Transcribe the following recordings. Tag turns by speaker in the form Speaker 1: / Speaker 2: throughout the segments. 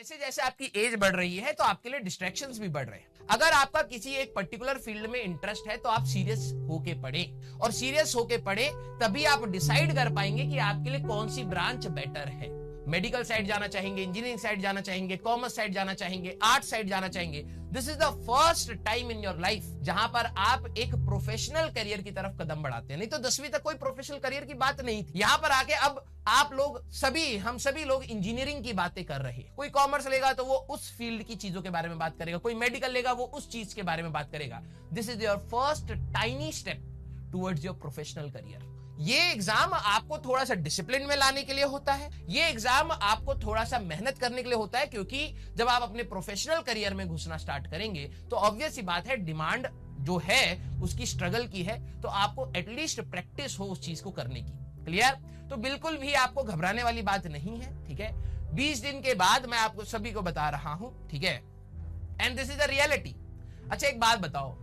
Speaker 1: जैसे जैसे आपकी एज बढ़ रही है तो आपके लिए डिस्ट्रैक्शंस भी बढ़ रहे हैं। अगर आपका किसी एक पर्टिकुलर फील्ड में इंटरेस्ट है तो आप सीरियस होके पढ़े, और सीरियस होके पढ़े तभी आप डिसाइड कर पाएंगे कि आपके लिए कौन सी ब्रांच बेटर है। मेडिकल साइड जाना चाहेंगे, इंजीनियरिंग साइड जाना चाहेंगे, कॉमर्स साइड जाना चाहेंगे, आर्ट साइड जाना चाहेंगे। This is the first time in your life जहां पर आप एक प्रोफेशनल करियर की तरफ कदम बढ़ाते हैं। नहीं तो 10वीं तक कोई प्रोफेशनल करियर की बात नहीं थी। यहां पर आके अब आप लोग हम सभी लोग इंजीनियरिंग की बातें कर रहे हैं। कोई कॉमर्स लेगा तो वो उस फील्ड की चीजों के बारे में बात करेगा, कोई मेडिकल लेगा वो उस चीज के बारे में बात करेगा। This is your first tiny step towards your professional career. ये एग्जाम आपको थोड़ा सा डिसिप्लिन में लाने के लिए होता है, ये एग्जाम आपको थोड़ा सा मेहनत करने के लिए होता है, क्योंकि जब आप अपने प्रोफेशनल करियर में घुसना स्टार्ट करेंगे तो ऑब्वियस सी बात है डिमांड जो है उसकी स्ट्रगल की है, तो आपको एटलीस्ट प्रैक्टिस हो उस चीज को करने की। क्लियर? तो बिल्कुल भी आपको घबराने वाली बात नहीं है, ठीक है। 20 दिन के बाद मैं आपको सभी को बता रहा हूं, ठीक है, and this is the reality. अच्छा एक बात बताओ,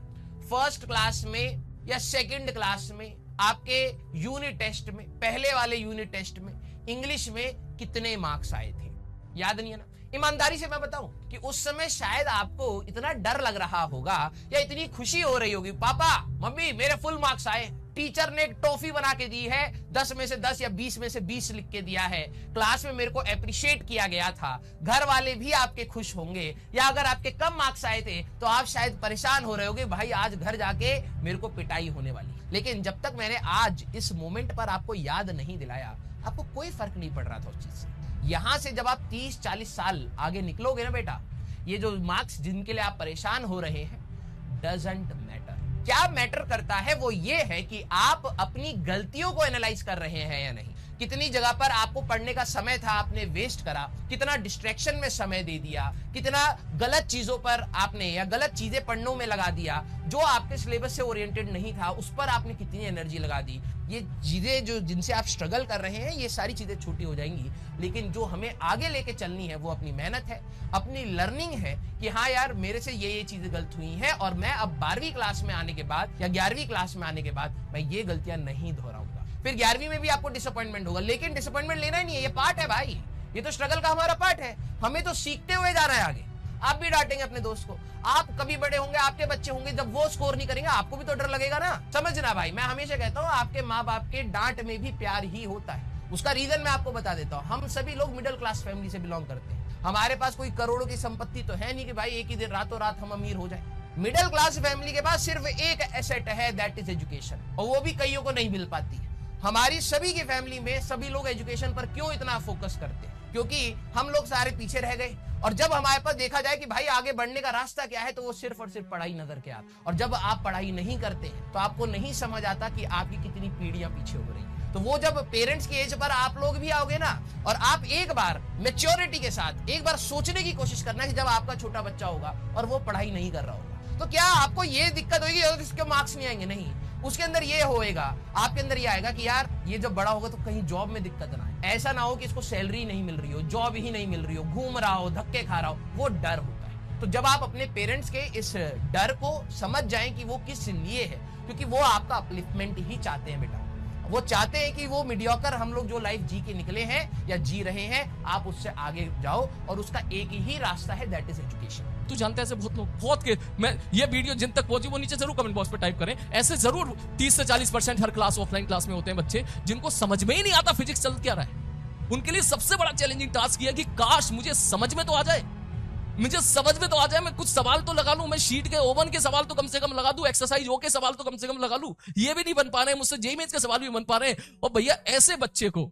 Speaker 1: फर्स्ट क्लास में या सेकंड क्लास में आपके यूनिट टेस्ट में, पहले वाले यूनिट टेस्ट में इंग्लिश में कितने मार्क्स आए थे? याद नहीं है ना? ईमानदारी से मैं बताऊं कि उस समय शायद आपको इतना डर लग रहा होगा या इतनी खुशी हो रही होगी, पापा मम्मी मेरे फुल मार्क्स आए, टीचर ने एक टॉफी बना के दी है, 10 में से 10 या 20 में से 20 लिख के दिया है, क्लास में मेरे को अप्रिशिएट किया गया था, घर वाले भी आपके खुश होंगे। या अगर आपके कम मार्क्स आए थे तो आप शायद परेशान हो रहे होगे, भाई आज घर जाके मेरे को पिटाई होने वाली। लेकिन जब तक मैंने आज इस मोमेंट पर आपको याद नहीं दिलाया, आपको कोई फर्क नहीं पड़ रहा था उस चीज से। यहां से जब आप 30-40 साल आगे निकलोगे ना बेटा, ये जो मार्क्स जिनके लिए आप परेशान हो रहे हैं डजंट मैटर। क्या मैटर करता है वो ये है कि आप अपनी गलतियों को एनालाइज कर रहे हैं या नहीं। कितनी जगह पर आपको पढ़ने का समय था आपने वेस्ट करा, कितना डिस्ट्रैक्शन में समय दे दिया, कितना गलत चीजों पर आपने या गलत चीजें पढ़ने में लगा दिया, जो आपके सिलेबस से ओरिएंटेड नहीं था उस पर आपने कितनी एनर्जी लगा दी। ये चीजें जो जिनसे आप स्ट्रगल कर रहे हैं ये सारी चीजें छोटी हो जाएंगी, लेकिन जो हमें आगे लेके चलनी है वो अपनी मेहनत है, अपनी लर्निंग है कि हाँ यार मेरे से ये चीजें गलत हुई हैं और मैं अब 12वीं क्लास में आने के बाद या 11वीं क्लास में आने के बाद मैं ये गलतियां नहीं दोहराऊंगा। फिर 11वीं में भी आपको डिसअपॉइंटमेंट होगा, लेकिन डिसअपॉइंटमेंट लेना ही नहीं है, ये पार्ट है भाई, ये तो स्ट्रगल का हमारा पार्ट है। हमें तो सीखते हुए जाना है आगे। आप भी डांटेंगे अपने दोस्त को, आप कभी बड़े होंगे, आपके बच्चे होंगे, जब वो स्कोर नहीं करेंगे आपको भी तो डर लगेगा ना। समझना भाई, मैं हमेशा कहता हूँ आपके माँ बाप के डांट में भी प्यार ही होता है। उसका रीजन मैं आपको बता देता हूँ। हम सभी लोग मिडिल क्लास फैमिली से बिलोंग करते हैं, हमारे पास कोई करोड़ों की संपत्ति तो है नहीं कि भाई एक ही दिन रातों रात हम अमीर हो जाए। मिडिल क्लास फैमिली के पास सिर्फ एक एसेट है, दैट इज एजुकेशन, और वो भी कईयों को नहीं मिल पाती है। हमारी सभी की फैमिली में सभी लोग एजुकेशन पर क्यों इतना फोकस करते हैं? क्योंकि हम लोग सारे पीछे रह गए, और जब हमारे पास देखा जाए कि भाई आगे बढ़ने का रास्ता क्या है तो वो सिर्फ और सिर्फ पढ़ाई नजर के आता। और जब आप पढ़ाई नहीं करते हैं तो आपको नहीं समझ आता कि आपकी कितनी पीढ़ियां पीछे हो रही है। तो वो जब पेरेंट्स की एज पर आप लोग भी आओगे ना, और आप एक बार मेच्योरिटी के साथ एक बार सोचने की कोशिश करना कि जब आपका छोटा बच्चा होगा और वो पढ़ाई नहीं कर रहा होगा तो क्या आपको ये दिक्कत होगी और इसके मार्क्स नहीं आएंगे? नहीं, उसके अंदर ये होएगा, आपके अंदर ये आएगा कि यार ये जब बड़ा होगा तो कहीं जॉब में दिक्कत ना आए, ऐसा ना हो कि इसको सैलरी नहीं मिल रही हो, जॉब ही नहीं मिल रही हो, घूम रहा हो, धक्के खा रहा हो, वो डर होता है। तो जब आप अपने पेरेंट्स के इस डर को समझ जाएं कि वो किस लिए है, क्योंकि वो आपका अपलिफ्टमेंट ही चाहते हैं बेटा, वो चाहते हैं कि वो मीडियोकर हम लोग जो लाइफ जी के निकले हैं या जी रहे हैं, आप उससे आगे जाओ, और उसका एक ही रास्ता है, दैट इज एजुकेशन।
Speaker 2: तू जानता है ऐसे बहुत लोग, बहुत के, मैं ये वीडियो जिन तक पहुंची वो नीचे जरूर कमेंट बॉक्स पे टाइप करें। ऐसे जरूर 30 से 40% हर क्लास ऑफलाइन क्लास में होते हैं बच्चे जिनको समझ में ही नहीं आता फिजिक्स चल क्या रहा है। उनके लिए सबसे बड़ा चैलेंजिंग टास्क ये है कि काश मुझे समझ में तो आ जाए, मुझे समझ में तो आ जाए, मैं कुछ सवाल तो लगा लूं, मैं शीट के ओवन के सवाल तो कम से कम लगा दूं, एक्सरसाइज ओ के सवाल तो कम से कम लगा लूं। ये भी नहीं बन पा रहे हैं मुझसे, जेईई मेंस के सवाल भी बन पा रहे हैं। और भैया ऐसे बच्चे को